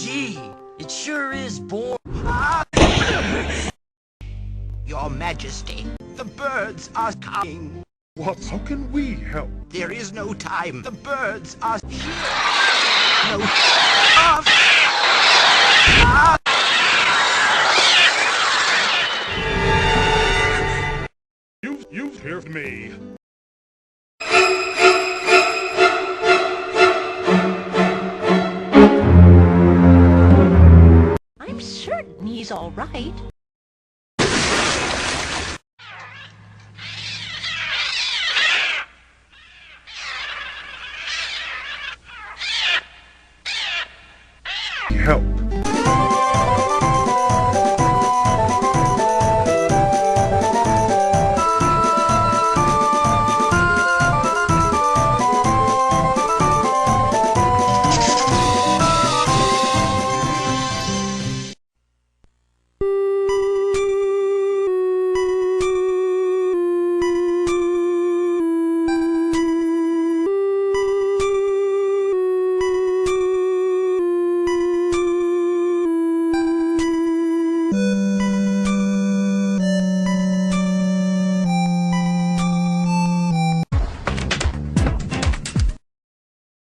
Gee, it sure is boring. Your Majesty, the birds are coming. What? How can we help? There is no time. The birds are here. No. Ah! You've heard me. I'm certain he's all right. Help.